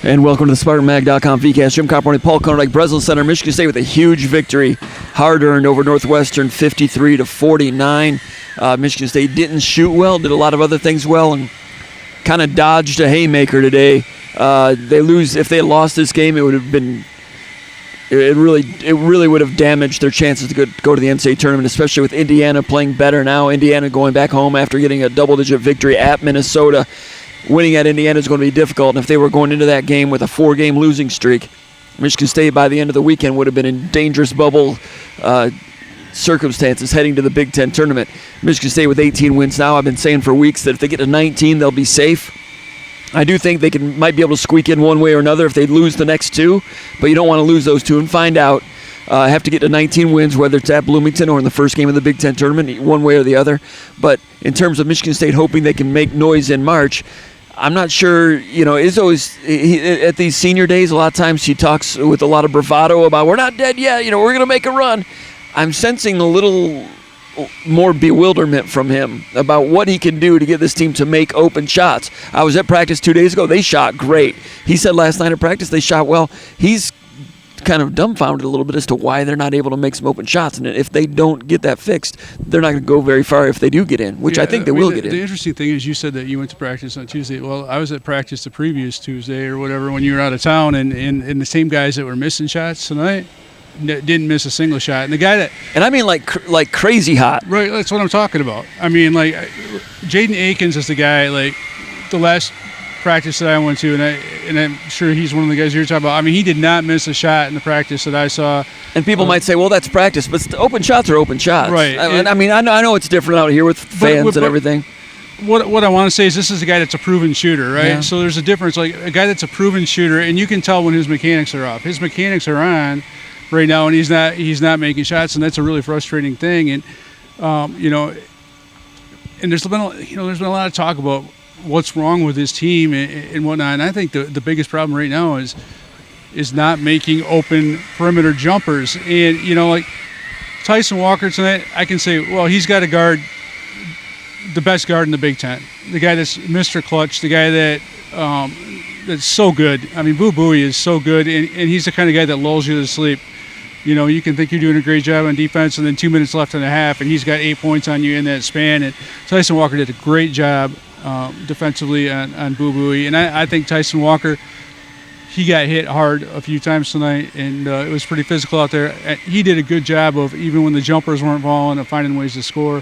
And welcome to the SpartanMag.com VCast. Jim Comparoni, Paul Konyndyk, Breslin Center. Michigan State with a huge victory, hard-earned over Northwestern, 53-49. Michigan State didn't shoot well, did a lot of other things well, and kind of dodged a haymaker today. They lose. If they had lost this game, it would have been. It really would have damaged their chances to go to the NCAA tournament, especially with Indiana playing better now. Indiana going back home after getting a double-digit victory at Minnesota. Winning at Indiana is going to be difficult, and if they were going into that game with a 4-game losing streak, Michigan State by the end of the weekend would have been in dangerous bubble circumstances heading to the Big Ten tournament. Michigan State with 18 wins now. I've been saying for weeks that if they get to 19, they'll be safe. I do think they might be able to squeak in one way or another if they lose the next two, but you don't want to lose those two and find out. Have to get to 19 wins, whether it's at Bloomington or in the first game of the Big Ten tournament, one way or the other. But in terms of Michigan State hoping they can make noise in March, I'm not sure, Izzo at these senior days, a lot of times he talks with a lot of bravado about we're not dead yet, we're going to make a run. I'm sensing a little more bewilderment from him about what he can do to get this team to make open shots. I was at practice 2 days ago. They shot great. He said last night at practice they shot well. He's kind of dumbfounded a little bit as to why they're not able to make some open shots. And if they don't get that fixed, they're not going to go very far if they do get in, which I think they will get in. The interesting thing is you said that you went to practice on Tuesday. Well, I was at practice the previous Tuesday or whatever when you were out of town, and the same guys that were missing shots tonight didn't miss a single shot. And the guy that... And I mean like crazy hot. Right, that's what I'm talking about. I mean, like, Jaden Akins is the guy, like, the last practice that I went to, and I'm sure he's one of the guys you're talking about. I mean, he did not miss a shot in the practice that I saw. And people might say, well, that's practice, but open shots are open shots. Right. I know it's different out here with fans and everything. What I want to say is this is a guy that's a proven shooter, right? Yeah. So there's a difference. Like, a guy that's a proven shooter, and you can tell when his mechanics are off. His mechanics are on right now, and he's not making shots, and that's a really frustrating thing. And and there's been a lot of talk about what's wrong with his team and whatnot. And I think the biggest problem right now is not making open perimeter jumpers. And, like Tyson Walker tonight, I can say, well, he's got to guard the best guard in the Big Ten. The guy that's Mr. Clutch, the guy that's so good. I mean, Buie is so good, and he's the kind of guy that lulls you to sleep. You can think you're doing a great job on defense, and then 2 minutes left in the half, and he's got 8 points on you in that span. And Tyson Walker did a great job defensively on Buie. And I think Tyson Walker, he got hit hard a few times tonight, and it was pretty physical out there. He did a good job of, even when the jumpers weren't falling, of finding ways to score.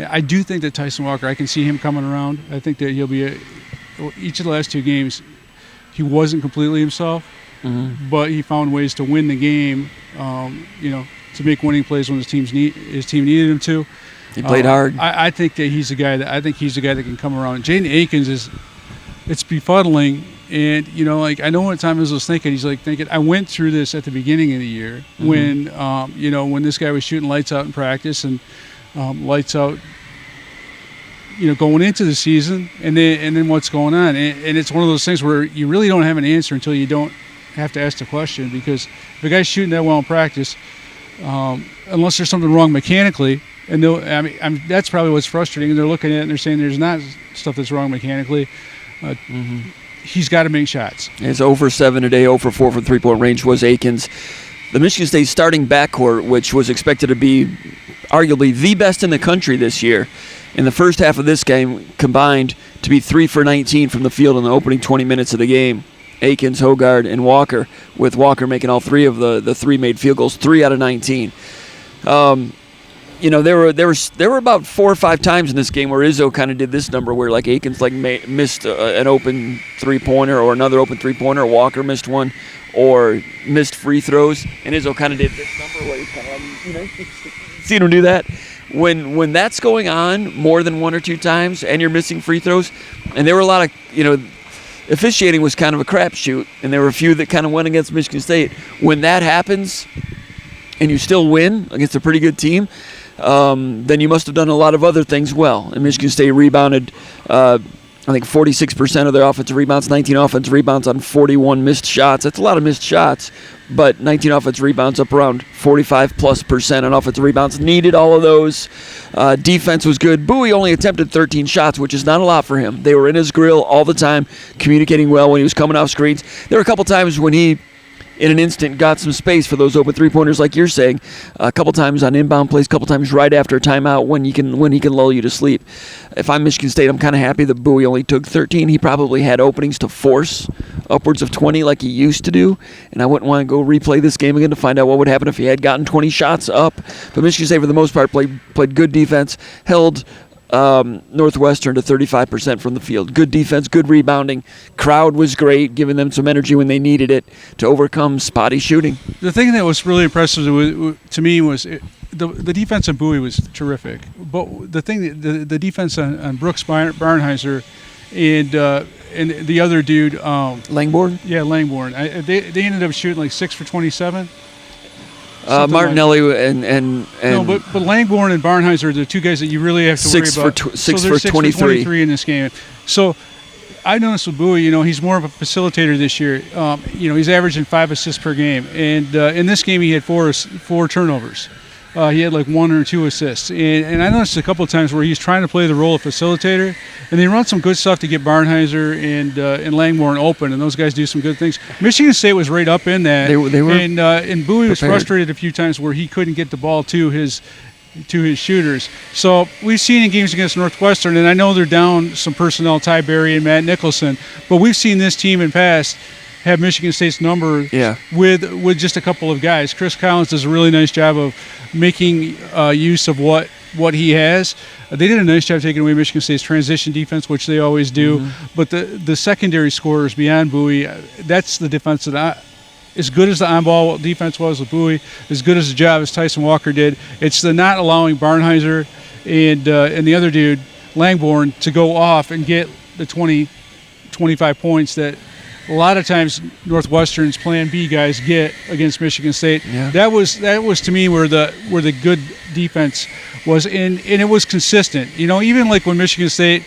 I do think that Tyson Walker, I can see him coming around. I think that he'll be each of the last two games, he wasn't completely himself, but he found ways to win the game, to make winning plays when his team needed him to. He played hard. I think that he's a guy that can come around. Jaden Akins it's befuddling, and I know what Tom Izzo was thinking. He's like thinking, I went through this at the beginning of the year when when this guy was shooting lights out in practice and lights out, going into the season, and then what's going on, and it's one of those things where you really don't have an answer until you don't have to ask the question, because if a guy's shooting that well in practice, unless there's something wrong mechanically. And that's probably what's frustrating. And they're looking at it and they're saying there's not stuff that's wrong mechanically. He's got to make shots. It's 0 for 7 today, 0 for 4 from three-point range was Akins. The Michigan State starting backcourt, which was expected to be arguably the best in the country this year, in the first half of this game combined to be 3 for 19 from the field in the opening 20 minutes of the game. Akins, Hogard, and Walker, with Walker making all three of the three made field goals, 3 out of 19. There were about 4 or 5 times in this game where Izzo kind of did this number where like Akins missed an open three-pointer or another open three-pointer, or Walker missed one, or missed free throws, and Izzo kind of did this number where he's kind of seen him do that. When that's going on more than 1 or 2 times and you're missing free throws, and there were a lot of officiating was kind of a crapshoot, and there were a few that kind of went against Michigan State. When that happens and you still win against a pretty good team, then you must have done a lot of other things well. And Michigan State rebounded I think 46% of their offensive rebounds, 19 offensive rebounds on 41 missed shots. That's a lot of missed shots, but 19 offensive rebounds, up around 45+% on offensive rebounds. Needed all of those. Defense was good. Buie only attempted 13 shots, which is not a lot for him. They were in his grill all the time, communicating well when he was coming off screens. There were a couple times when he, in an instant, got some space for those open three-pointers, like you're saying. A couple times on inbound plays, a couple times right after a timeout when he can lull you to sleep. If I'm Michigan State, I'm kind of happy that Buie only took 13. He probably had openings to force upwards of 20 like he used to do, and I wouldn't want to go replay this game again to find out what would happen if he had gotten 20 shots up. But Michigan State, for the most part, played good defense, held Northwestern to 35% from the field. Good defense, good rebounding. Crowd was great, giving them some energy when they needed it to overcome spotty shooting. The thing that was really impressive to me was the defense on Buie was terrific. But the defense on Brooks Barnheiser and the other dude, Langborn? Yeah, Langborn. They ended up shooting like 6 for 27. Martinelli and no, but Langborn and Barnheiser are the two guys that you really have to worry about. 6 for 23 in this game. So I noticed with Buie, he's more of a facilitator this year. He's averaging 5 assists per game, and in this game he had four turnovers. He had like 1 or 2 assists, and I noticed a couple of times where he's trying to play the role of facilitator, and they run some good stuff to get Barnheiser and Langborn open, and those guys do some good things. Michigan State was right up in that. They were and Buie was frustrated a few times where he couldn't get the ball to his shooters. So we've seen in games against Northwestern, and I know they're down some personnel, Ty Berry and Matt Nicholson, but we've seen this team in past have Michigan State's number with just a couple of guys. Chris Collins does a really nice job of making use of what he has. They did a nice job taking away Michigan State's transition defense, which they always do. Mm-hmm. But the secondary scorers beyond Buie, that's the defense that as good as the on-ball defense was with Buie, as good as the job as Tyson Walker did, it's the not allowing Barnheiser and the other dude, Langborn, to go off and get the 20, 25 points that a lot of times Northwestern's Plan B guys get against Michigan State. Yeah. That was to me where the good defense was, and it was consistent. Even like when Michigan State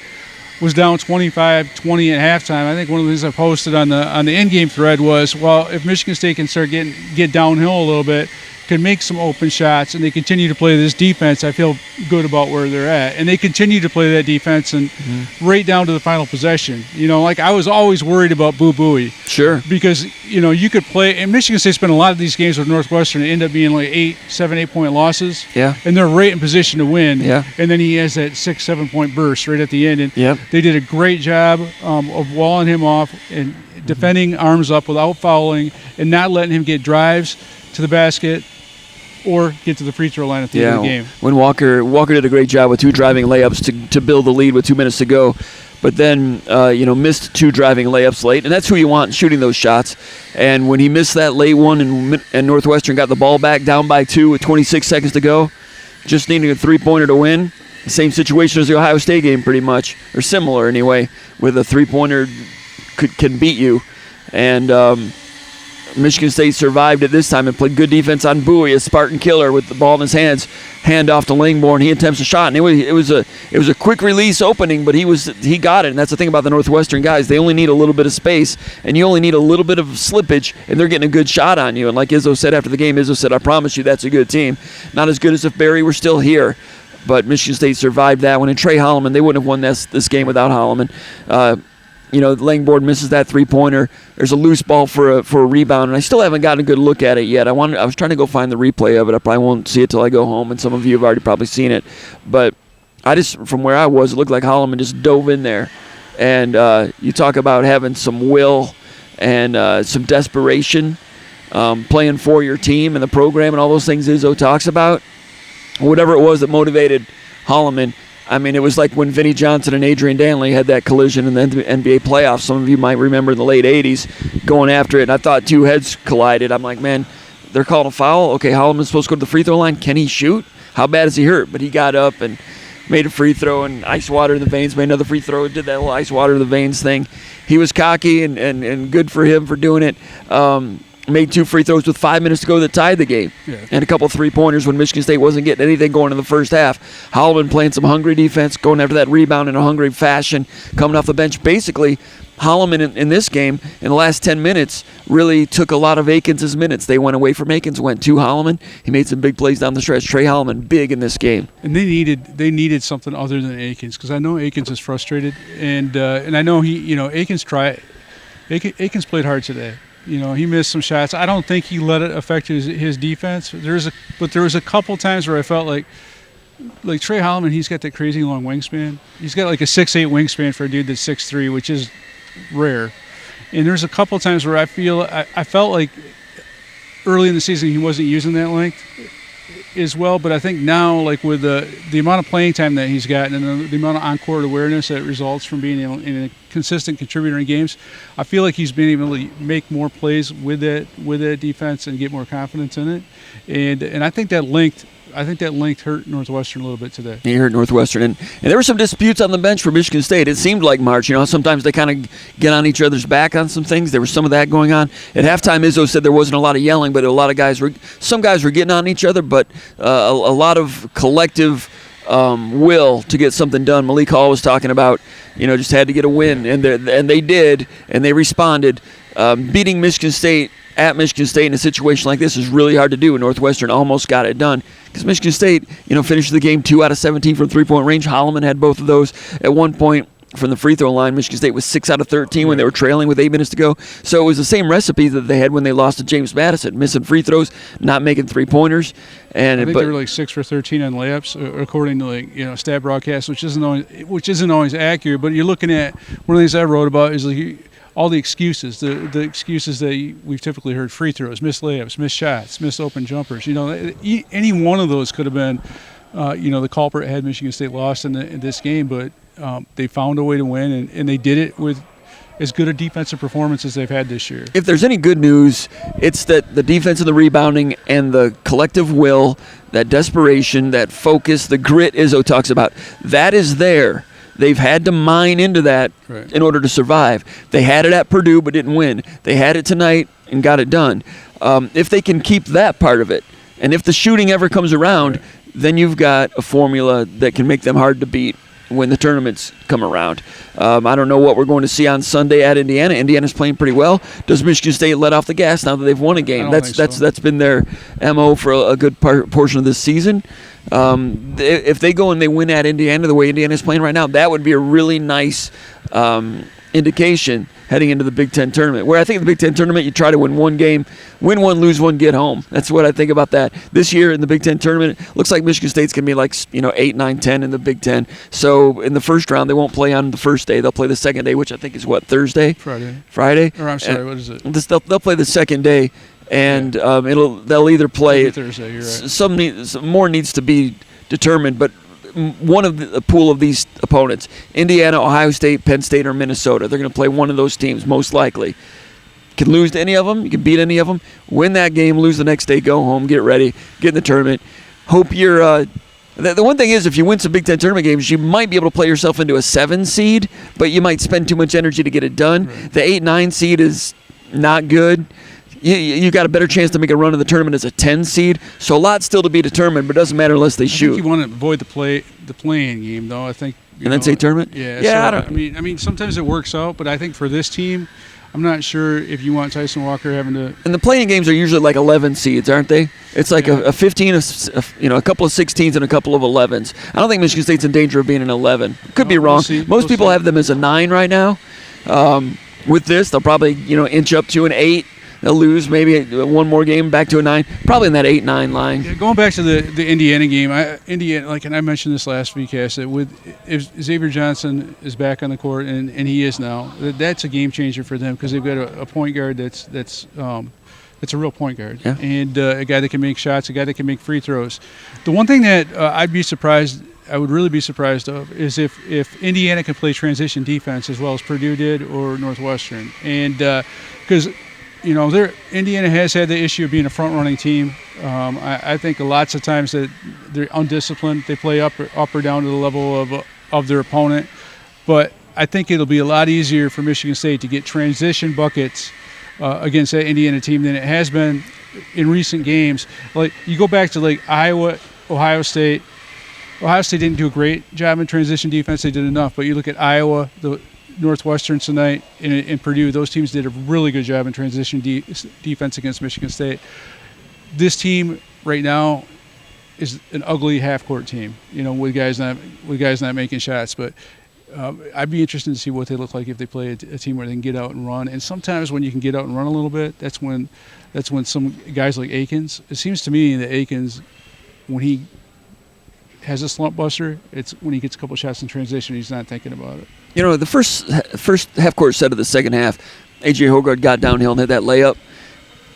was down 25-20 at halftime, I think one of the things I posted on the in-game thread was, well, if Michigan State can start get downhill a little bit, can make some open shots, and they continue to play this defense, I feel good about where they're at. And they continue to play that defense and right down to the final possession. I was always worried about Buie. Sure. Because, you could play, and Michigan State spent a lot of these games with Northwestern that end up being like 8-point losses. Yeah. And they're right in position to win. Yeah. And then he has that 6-7 point burst right at the end. And they did a great job of walling him off and defending arms up without fouling and not letting him get drives to the basket or get to the free throw line at the end of the game. When Walker did a great job with 2 driving layups to build the lead with 2 minutes to go, but then missed 2 driving layups late, and that's who you want shooting those shots. And when he missed that late one and Northwestern got the ball back down by 2 with 26 seconds to go, just needing a 3-pointer to win, the same situation as the Ohio State game pretty much, or similar anyway, where the 3-pointer can beat you. And Michigan State survived it this time and played good defense on Buie, a Spartan killer with the ball in his hands, hand off to Langborn. He attempts a shot, and it was a quick release opening, but he got it. And that's the thing about the Northwestern guys; they only need a little bit of space, and you only need a little bit of slippage, and they're getting a good shot on you. And like Izzo said after the game, Izzo said, "I promise you, that's a good team. Not as good as if Berry were still here." But Michigan State survived that one. And Tre Holloman, they wouldn't have won this game without Holloman. Langborn misses that 3-pointer. There's a loose ball for a rebound, and I still haven't gotten a good look at it yet. I was trying to go find the replay of it. I probably won't see it till I go home, and some of you have already probably seen it. But from where I was, it looked like Holloman just dove in there. And you talk about having some will and some desperation, playing for your team and the program and all those things Izzo talks about. Whatever it was that motivated Holloman, I mean, it was like when Vinnie Johnson and Adrian Danley had that collision in the NBA playoffs. Some of you might remember in the late 80s going after it, and I thought 2 heads collided. I'm like, man, they're calling a foul. Okay, Holloman's supposed to go to the free throw line. Can he shoot? How bad is he hurt? But he got up and made a free throw, and ice water in the veins, made another free throw, did that little ice water in the veins thing. He was cocky and good for him for doing it. made 2 free throws with 5 minutes to go that tied the game. Yeah. And a couple 3-pointers when Michigan State wasn't getting anything going in the first half. Holloman playing some hungry defense, going after that rebound in a hungry fashion, coming off the bench. Basically, Holloman in this game, in the last 10 minutes, really took a lot of Akins' minutes. They went away from Akins, went to Holloman. He made some big plays down the stretch. Tre Holloman, big in this game. And they needed something other than Akins, because I know Akins is frustrated, and I know Akins played hard today. He missed some shots. I don't think he let it affect his defense. But there was a couple times where I felt like Trey Hollman, he's got that crazy long wingspan. He's got like a 6'8" wingspan for a dude that's 6'3", which is rare. And there's a couple times where I felt like early in the season he wasn't using that length as well. But I think now, like with the amount of playing time that he's gotten and the amount of on-court awareness that results from being a consistent contributor in games, I feel like he's been able to make more plays with that defense and get more confidence in it. And I think that length hurt Northwestern a little bit today. He hurt Northwestern. And there were some disputes on the bench for Michigan State. It seemed like March. Sometimes they kind of get on each other's back on some things. There was some of that going on. At halftime, Izzo said there wasn't a lot of yelling, but some guys were getting on each other, but a lot of collective will to get something done. Malik Hall was talking about, just had to get a win, and they did, and they responded. Beating Michigan State at Michigan State in a situation like this is really hard to do, and Northwestern almost got it done because Michigan State, finished the game 2 out of 17 from 3-point range. Holloman had both of those. At one point from the free throw line, Michigan State was 6 out of 13 when they were trailing with 8 minutes to go. So it was the same recipe that they had when they lost to James Madison, missing free throws, not making 3-pointers. And I think they were like 6 for 13 on layups, according to stat broadcast, which isn't always accurate. But you're looking at one of the things I wrote about is all the excuses, the excuses that we've typically heard: free throws, missed layups, missed shots, missed open jumpers. Any one of those could have been, the culprit had Michigan State lost in this game. But they found a way to win, and they did it with as good a defensive performance as they've had this year. If there's any good news, it's that the defense and the rebounding and the collective will, that desperation, that focus, the grit Izzo talks about, that is there. They've had to mine into that in order to survive. They had it at Purdue but didn't win. They had it tonight and got it done. If they can keep that part of it, and if the shooting ever comes around, then you've got a formula that can make them hard to beat when the tournaments come around. I don't know what we're going to see on Sunday at Indiana. Indiana's playing pretty well. Does Michigan State let off the gas now that they've won a game? That's been their MO for a good portion of this season. If they go and they win at Indiana the way Indiana's playing right now, that would be a really nice indication heading into the Big Ten tournament, where I think the Big Ten tournament, you try to win one game, win one, lose one, get home. That's what I think about that. This year in the Big Ten tournament, looks like Michigan State's going to be like 8, 9, 10 in the Big Ten. So in the first round, they won't play on the first day. They'll play the second day, which I think is Thursday? Friday? Or I'm sorry, what is it? They'll play the second day, and they'll either play Thursday. You're right. Some more needs to be determined, but one of the pool of these opponents, Indiana, Ohio State, Penn State, or Minnesota, they're going to play one of those teams most likely. Can lose to any of them, you can beat any of them, win that game, lose the next day, go home, get ready, get in the tournament. Hope you're the one thing is, if you win some Big Ten tournament games, you might be able to play yourself into a 7 seed, but you might spend too much energy to get it done. Right. The 8-9 seed is not good. You got a better chance to make a run in the tournament as a 10 seed. So a lot still to be determined, but it doesn't matter unless they shoot. I think you want to avoid the playing game, though. I think. And then say tournament. Yeah. So, I mean, sometimes it works out, but I think for this team, I'm not sure if you want Tyson Walker having to. And the playing games are usually like 11 seeds, aren't they? It's like a 15, a couple of 16s and a couple of 11s. I don't think Michigan State's in danger of being an 11. Could be wrong. Most people have them as a 9 right now. With this, they'll probably inch up to an 8. They'll lose maybe one more game back to a 9, probably in that 8-9 line. Yeah, going back to the Indiana game, and I mentioned this last week, if Xavier Johnson is back on the court, and he is now, that's a game changer for them because they've got a point guard that's a real point guard, and a guy that can make shots, a guy that can make free throws. The one thing that I would really be surprised of is if Indiana can play transition defense as well as Purdue did or Northwestern, and because. Indiana has had the issue of being a front-running team. I think lots of times that they're undisciplined. They play up or down to the level of their opponent. But I think it'll be a lot easier for Michigan State to get transition buckets against that Indiana team than it has been in recent games. Like you go back to like Iowa, Ohio State. Ohio State didn't do a great job in transition defense. They did enough. But you look at Iowa, the Northwestern tonight, and Purdue. Those teams did a really good job in transition defense against Michigan State. This team right now is an ugly half-court team. With guys not making shots. But I'd be interested to see what they look like if they play a team where they can get out and run. And sometimes when you can get out and run a little bit, that's when some guys like Akins. It seems to me that Akins, when he has a slump buster, it's when he gets a couple shots in transition, he's not thinking about it. The first half-court set of the second half, A.J. Hogarth got downhill and had that layup.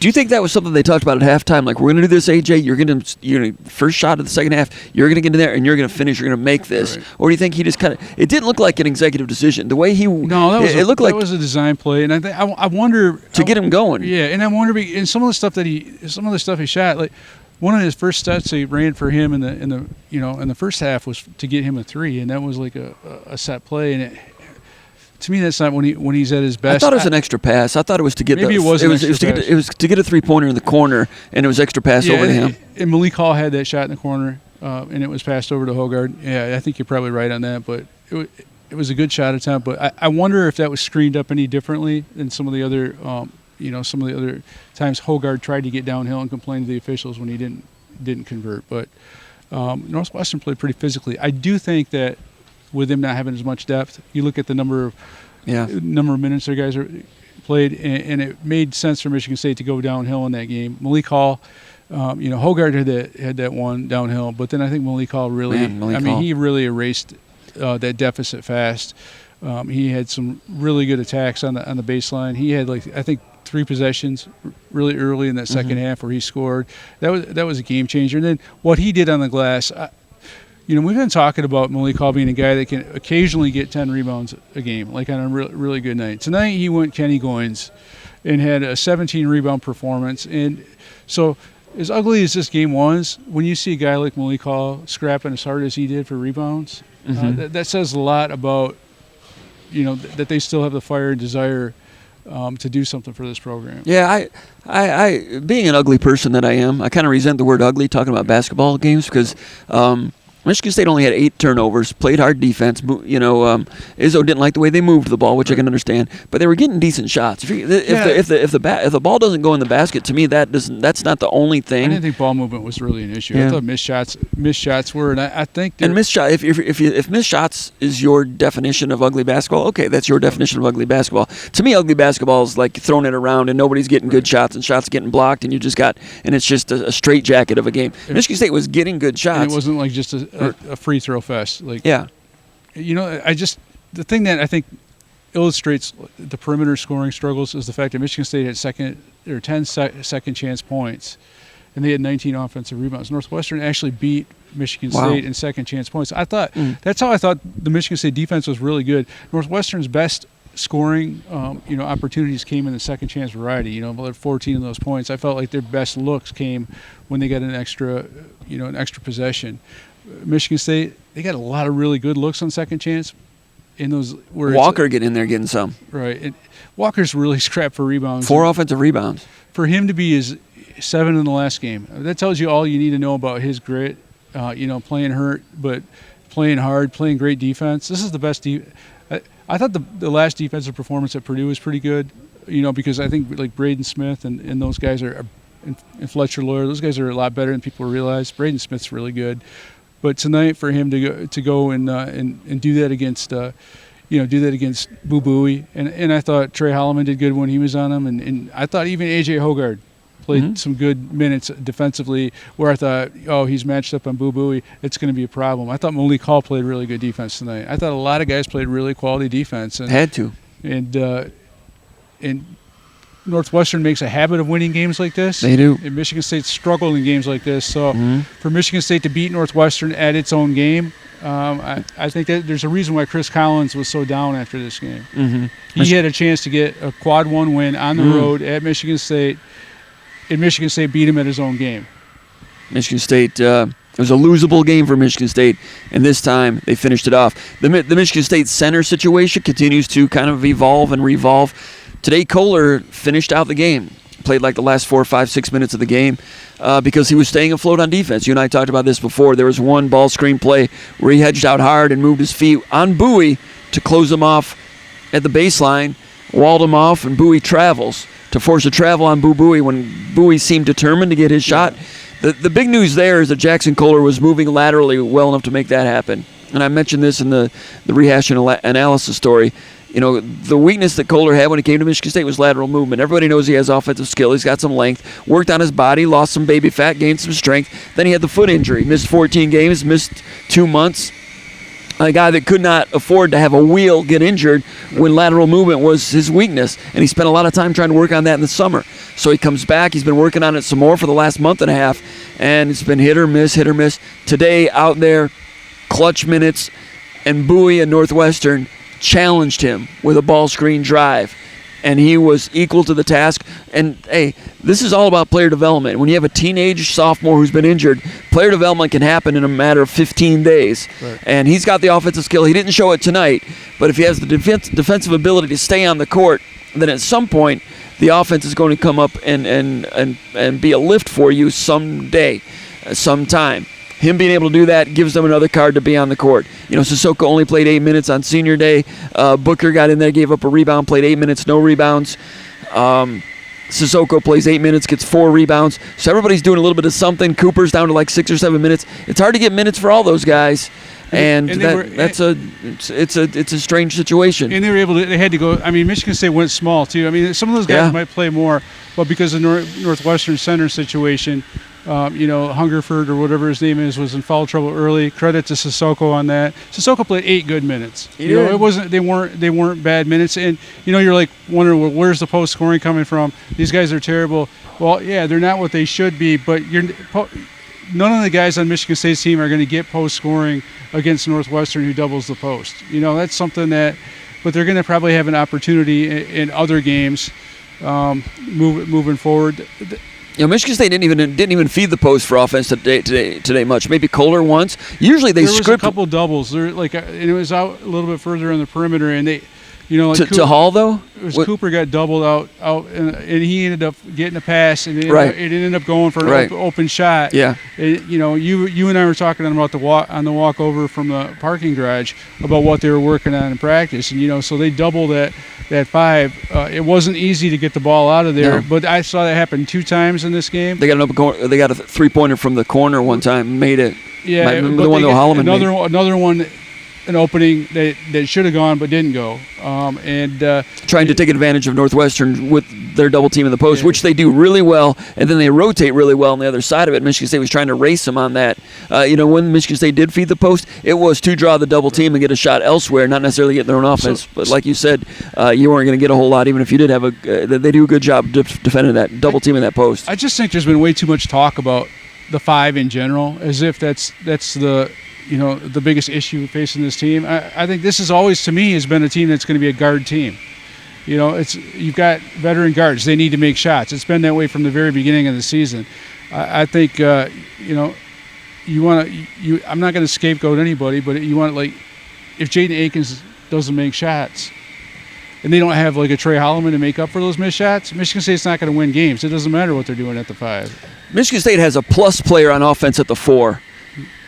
Do you think that was something they talked about at halftime? Like, we're going to do this, A.J., you're going to first shot of the second half, you're going to get in there and you're going to finish, you're going to make this. Right. Or do you think he just kind of – it didn't look like an executive decision. The way he – No, that was a design play. And I wonder – to get him going. Yeah, and I wonder – and some of the stuff he shot, like – one of his first sets he ran for him in the first half was to get him a three, and that was like a set play. And to me, that's not when he's at his best. I thought it was an extra pass. I thought it was to get it was to get a 3-pointer in the corner, and it was extra pass over to him. And Malik Hall had that shot in the corner, and it was passed over to Hogarth. Yeah, I think you're probably right on that, but it was a good shot attempt. But I wonder if that was screened up any differently than some of the other. Some of the other times Hogarth tried to get downhill and complained to the officials when he didn't convert. But Northwestern played pretty physically. I do think that with them not having as much depth, you look at the number of minutes their guys played, and it made sense for Michigan State to go downhill in that game. Malik Hall, Hogarth had that one downhill, but then I think Malik Hall he really erased that deficit fast. He had some really good attacks on the baseline. He had I think 3 possessions really early in that second half where he scored. That was a game changer. And then what he did on the glass, we've been talking about Malik Hall being a guy that can occasionally get 10 rebounds a game, like on a really good night. Tonight he went Kenny Goins and had a 17 rebound performance. And so as ugly as this game was, when you see a guy like Malik Hall scrapping as hard as he did for rebounds, that says a lot about that they still have the fire and desire to do something for this program. Yeah, I being an ugly person that I am, I kind of resent the word ugly talking about basketball games because Michigan State only had 8 turnovers, played hard defense. Izzo didn't like the way they moved the ball, which I can understand, but they were getting decent shots. If the ball doesn't go in the basket, to me that's not the only thing. I didn't think ball movement was really an issue. I thought missed shots were, and I think missed shot. If missed shots is your definition of ugly basketball, okay, that's your definition of ugly basketball. To me, ugly basketball is like throwing it around and nobody's getting good shots and shots getting blocked, and it's just a straight jacket of a game. Michigan State was getting good shots. And it wasn't like just a free throw fest. The thing that I think illustrates the perimeter scoring struggles is the fact that Michigan State had 10 second chance points, and they had 19 offensive rebounds. Northwestern actually beat Michigan State in second chance points. That's how I thought the Michigan State defense was really good. Northwestern's best scoring opportunities came in the second chance variety. 14 of those points. I felt like their best looks came when they got an extra possession. Michigan State, they got a lot of really good looks on second chance. In those where Walker getting some. Right. And Walker's really scrapped for rebounds. 4 offensive rebounds. For him to be 7 in the last game, that tells you all you need to know about his grit. Playing hurt, but playing hard, playing great defense. This is the best I thought the last defensive performance at Purdue was pretty good, because I think like Braden Smith and those guys are and Fletcher Lawyer, those guys are a lot better than people realize. Braden Smith's really good. But tonight for him to go and do that against Boo Buie, and I thought Tre Holloman did good when he was on him, and I thought even A.J. Hogarth played some good minutes defensively where I thought, he's matched up on Boo Buie, it's going to be a problem. I thought Malik Hall played really good defense tonight. I thought a lot of guys played really quality defense. And had to. And Northwestern makes a habit of winning games like this. They do. And Michigan State struggled in games like this. So for Michigan State to beat Northwestern at its own game, I think that there's a reason why Chris Collins was so down after this game. He had a chance to get a quad 1 win on the road at Michigan State, and Michigan State beat him at his own game. Michigan State, it was a losable game for Michigan State, and this time they finished it off. The Michigan State center situation continues to kind of evolve and revolve. Today, Kohler finished out the game. Played like the last 4, 5, 6 minutes of the game because he was staying afloat on defense. You and I talked about this before. There was one ball screen play where he hedged out hard and moved his feet on Buie to close him off at the baseline, walled him off, and Buie travels to force a travel on Buie when Buie seemed determined to get his shot. The big news there is that Jackson Kohler was moving laterally well enough to make that happen. And I mentioned this in the rehash analysis story. You know, the weakness that Kohler had when he came to Michigan State was lateral movement. Everybody knows he has offensive skill. He's got some length. Worked on his body, lost some baby fat, gained some strength. Then he had the foot injury. Missed 14 games, missed 2 months. A guy that could not afford to have a wheel get injured when lateral movement was his weakness. And he spent a lot of time trying to work on that in the summer. So he comes back. He's been working on it some more for the last month and a half. And it's been hit or miss, hit or miss. Today, out there, clutch minutes, and Buie and Northwestern challenged him with a ball screen drive, and he was equal to the task. And hey, this is all about player development. When you have a teenage sophomore who's been injured, player development can happen in a matter of 15 days. Right. And he's got the offensive skill. He didn't show it tonight, but if he has the defensive ability to stay on the court, then at some point the offense is going to come up and be a lift for you someday, sometime. Him being able to do that gives them another card to be on the court. You know, Sissoko only played 8 minutes on senior day. Booker got in there, gave up a rebound, played 8 minutes, no rebounds. Sissoko plays 8 minutes, gets 4 rebounds. So everybody's doing a little bit of something. Cooper's down to like 6 or 7 minutes. It's hard to get minutes for all those guys. It's a strange situation. And they were able to. They had to go. I mean, Michigan State went small too. I mean, some of those guys might play more, but because of Northwestern center situation, Hungerford or whatever his name is was in foul trouble early. Credit to Sissoko on that. Sissoko played 8 good minutes. It wasn't. They weren't bad minutes. And you're like wondering, well, where's the post scoring coming from? These guys are terrible. Well, yeah, they're not what they should be. But none of the guys on Michigan State's team are going to get post scoring against Northwestern who doubles the post. That's something that. But they're going to probably have an opportunity in other games moving forward. Michigan State didn't even feed the post for offense today much. Maybe Kohler once. Usually there was a couple doubles. And it was out a little bit further on the perimeter, and they, to Hall though. Cooper got doubled out, and he ended up getting a pass, and it ended up going for an open shot. Yeah. You and I were talking about the walk over from the parking garage about what they were working on in practice, and so they doubled that 5. It wasn't easy to get the ball out of there, but I saw that happen 2 times in this game. They got a 3-pointer from the corner one time, made it. Yeah, remember the one that Holloman made? Another one. An opening that should have gone but didn't go, trying to take advantage of Northwestern with their double team in the post, which they do really well, and then they rotate really well on the other side of it. Michigan State was trying to race them on that. When Michigan State did feed the post, it was to draw the double team and get a shot elsewhere, not necessarily get their own offense. But like you said, you weren't going to get a whole lot, even if you did have they do a good job defending that double team in that post. I just think there's been way too much talk about the 5 in general, as if that's the the biggest issue facing this team. I think this is always, to me, has been a team that's going to be a guard team. You've got veteran guards. They need to make shots. It's been that way from the very beginning of the season. I think, you want to. I'm not going to scapegoat anybody, but you want if Jaden Akins doesn't make shots, and they don't have a Tre Holloman to make up for those missed shots, Michigan State's not going to win games. It doesn't matter what they're doing at the 5. Michigan State has a plus player on offense at the 4.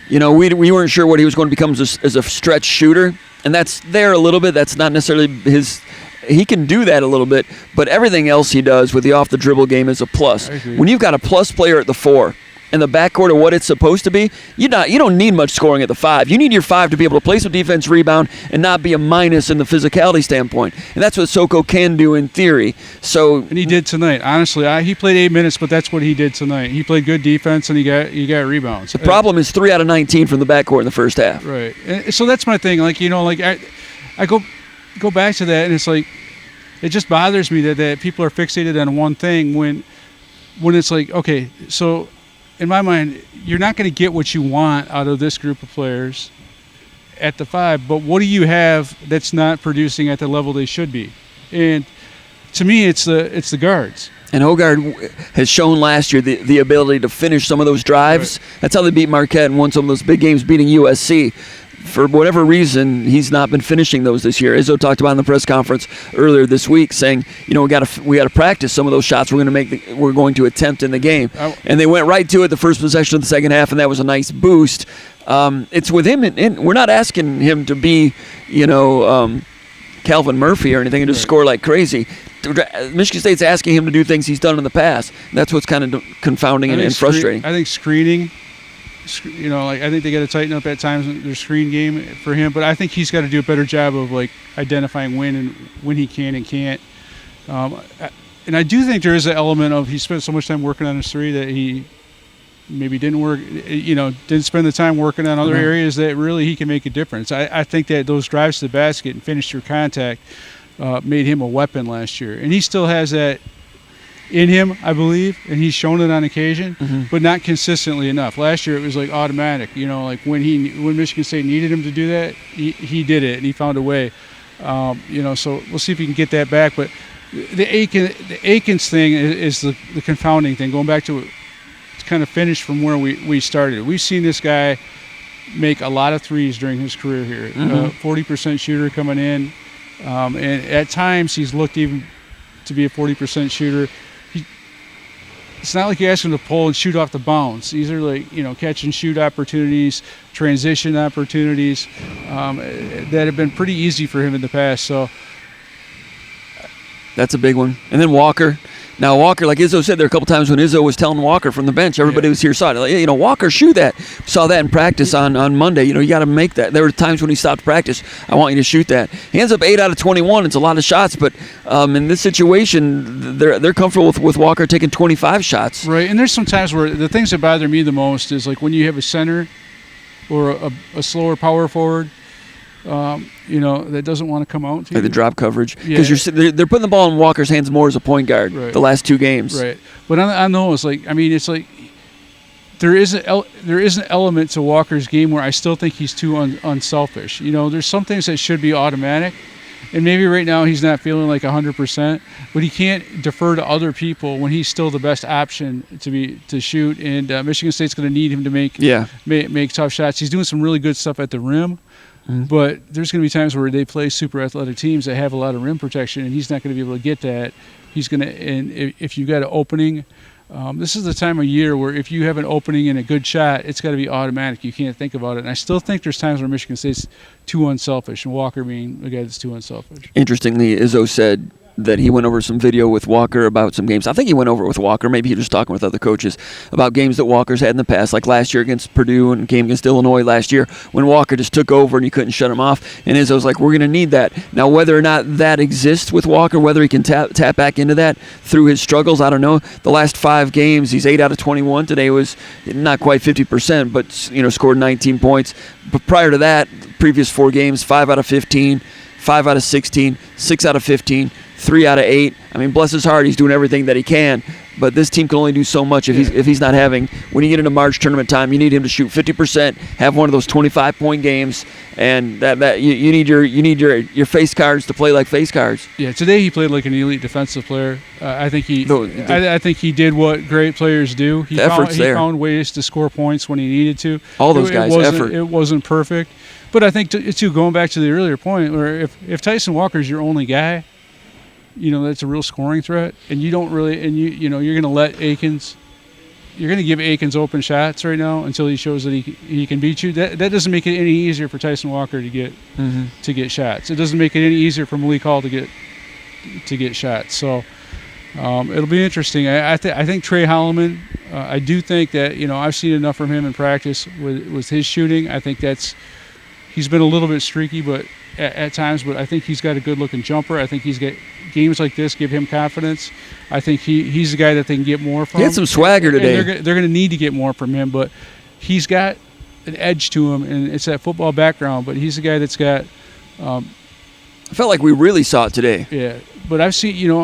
We weren't sure what he was going to become as a stretch shooter, and that's there a little bit. That's not necessarily his. He can do that a little bit, but everything else he does with the off-the-dribble game is a plus. When you've got a plus player at the 4 and the backcourt of what it's supposed to be, you don't need much scoring at the 5. You need your 5 to be able to play some defense, rebound, and not be a minus in the physicality standpoint. And that's what Soko can do in theory. And he did tonight. Honestly, he played 8 minutes, but that's what he did tonight. He played good defense, and he got rebounds. The problem is 3 out of 19 from the backcourt in the first half. Right. And so that's my thing. I go back to that, and it's it just bothers me that people are fixated on one thing when it's okay, so in my mind, you're not going to get what you want out of this group of players at the 5, but what do you have that's not producing at the level they should be? And to me, it's the guards. And Hogard has shown last year the ability to finish some of those drives. Right. That's how they beat Marquette and won some of those big games, beating USC. for whatever reason, he's not been finishing those this year. Izzo talked about in the press conference earlier this week, saying, we got to practice some of those shots we're going to attempt in the game. And they went right to it the first possession of the second half, and that was a nice boost. It's with him, and we're not asking him to be, Calvin Murphy or anything and just score like crazy. Michigan State's asking him to do things he's done in the past. That's what's kind of confounding and frustrating. I think screening, I think they got to tighten up at times in their screen game for him. But I think he's got to do a better job of identifying when he can and can't. And I do think there is an element of he spent so much time working on his three that he maybe didn't spend the time working on other areas that really he can make a difference. I think that those drives to the basket and finish through contact made him a weapon last year. And he still has that in him, I believe, and he's shown it on occasion, but not consistently enough. Last year it was automatic, when Michigan State needed him to do that, he did it and he found a way. So we'll see if he can get that back. But the Akins thing is the confounding thing, going back to kind of finish from where we started. We've seen this guy make a lot of threes during his career here. 40% shooter coming in, and at times he's looked even to be a 40% shooter. It's not like you ask him to pull and shoot off the bounce. These are catch and shoot opportunities, transition opportunities that have been pretty easy for him in the past. So that's a big one. And then Walker. Now, Walker, like Izzo said, there were a couple times when Izzo was telling Walker from the bench, everybody was here saw it. Walker, shoot that. Saw that in practice on Monday. You got to make that. There were times when he stopped practice. I want you to shoot that. He ends up 8 out of 21. It's a lot of shots, but in this situation, they're comfortable with Walker taking 25 shots. Right, and there's some times where the things that bother me the most is when you have a center or a slower power forward, that doesn't want to come out to you. Like the drop coverage. Because they're putting the ball in Walker's hands more as a point guard the last 2 games. Right. But on those, there is an element to Walker's game where I still think he's too unselfish. There's some things that should be automatic, and maybe right now he's not feeling 100%, but he can't defer to other people when he's still the best option to shoot, and Michigan State's going to need him to make tough shots. He's doing some really good stuff at the rim. But there's going to be times where they play super athletic teams that have a lot of rim protection, and he's not going to be able to get that. And if you've got an opening, this is the time of year where if you have an opening and a good shot, it's got to be automatic. You can't think about it. And I still think there's times where Michigan State's too unselfish, and Walker being the guy that's too unselfish. Interestingly, Izzo said that he went over some video with Walker about some games. I think he went over it with Walker. Maybe he was talking with other coaches about games that Walker's had in the past, like last year against Purdue and game against Illinois last year when Walker just took over and you couldn't shut him off. And Izzo's like, we're going to need that. Now, whether or not that exists with Walker, whether he can tap back into that through his struggles, I don't know. The last 5 games, he's 8 out of 21. Today was not quite 50%, but scored 19 points. But prior to that, previous 4 games, 5 out of 15, 5 out of 16, 6 out of 15, 3 out of 8. I mean, bless his heart, he's doing everything that he can. But this team can only do so much if he's not having. When you get into March tournament time, you need him to shoot 50%, have one of those 25-point games, and that you need your face cards to play like face cards. Yeah, today he played like an elite defensive player. I think he did what great players do. He found ways to score points when he needed to. All those guys, effort. It wasn't perfect, but I think too, going back to the earlier point, where if Tyson Walker's your only guy, that's a real scoring threat, and you don't really, and you're going to let Akins, you're going to give Akins open shots right now until he shows that he can beat you. That doesn't make it any easier for Tyson Walker to get shots. It doesn't make it any easier for Malik Hall to get shots. So it'll be interesting. I think Tre Holloman. I do think that I've seen enough from him in practice with his shooting. I think he's been a little bit streaky, but at times, but I think he's got a good-looking jumper. I think he's got games like this give him confidence. I think he's the guy that they can get more from. He had some swagger today. They're going to need to get more from him, but he's got an edge to him, and it's that football background. But he's the guy that's got. I felt like we really saw it today. Yeah, but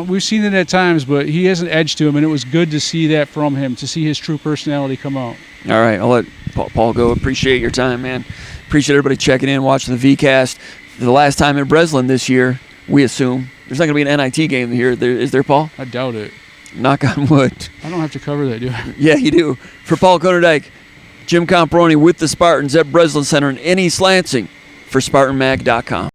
we've seen it at times, but he has an edge to him, and it was good to see that from him, to see his true personality come out. All right, I'll let Paul go. Appreciate your time, man. Appreciate everybody checking in, watching the VCast. The last time in Breslin this year, we assume. There's not going to be an NIT game here. Is there, Paul? I doubt it. Knock on wood. I don't have to cover that, do I? Yeah, you do. For Paul Konyndyk, Jim Comparoni with the Spartans at Breslin Center in East Lansing for SpartanMag.com.